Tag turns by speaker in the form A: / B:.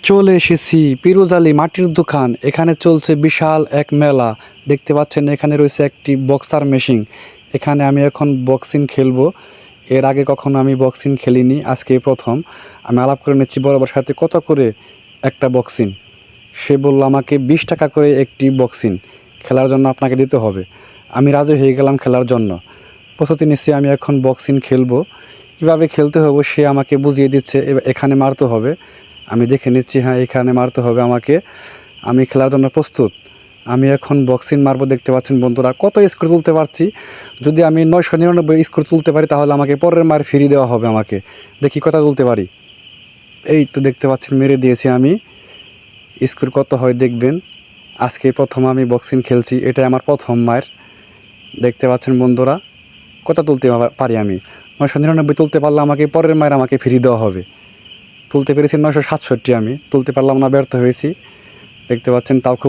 A: চলে এসেছি পিরোজআলী মাটির দোকান। এখানে চলছে বিশাল এক মেলা। দেখতে পাচ্ছেন এখানে রয়েছে একটি বক্সার মেশিন। এখানে আমি এখন বক্সিং খেলবো। এর আগে কখনো আমি বক্সিং খেলিনি, আজকে প্রথম। আমি আলাপ করে নিচ্ছি বরাবর সাথে কত করে একটা বক্সিং। সে বলল আমাকে 20 টাকা করে একটি বক্সিং খেলার জন্য আপনাকে দিতে হবে। আমি রাজি হয়ে গেলাম খেলার জন্য। প্রস্তুতি নিচ্ছি, আমি এখন বক্সিং খেলবো। কীভাবে খেলতে হবে সে আমাকে বুঝিয়ে দিচ্ছে। এখানে মারতে হবে, আমি দেখে নিচ্ছি। হ্যাঁ, এখানে মারতে হবে আমাকে। আমি খেলার জন্য প্রস্তুত। আমি এখন বক্সিং মারবো। দেখতে পাচ্ছেন বন্ধুরা কত স্কোর তুলতে পারছি। যদি আমি 999 স্কোর তুলতে পারি তাহলে আমাকে পরের মার ফ্রি দেওয়া হবে আমাকে। দেখি কত তুলতে পারি। এই তো দেখতে পাচ্ছেন মেরে দিয়েছি আমি। স্কোর কত হয় দেখবেন। আজকে প্রথম আমি বক্সিং খেলছি, এটাই আমার প্রথম মায়ের। দেখতে পাচ্ছেন বন্ধুরা কত তুলতে পারি আমি। 999 তুলতে পারলে আমাকে পরের মায়ের আমাকে ফ্রি দেওয়া হবে। তুলতে পেরেছি 967, আমি তুলতে পারলাম না, ব্যর্থ হয়েছি। দেখতে পাচ্ছেন তাও খুব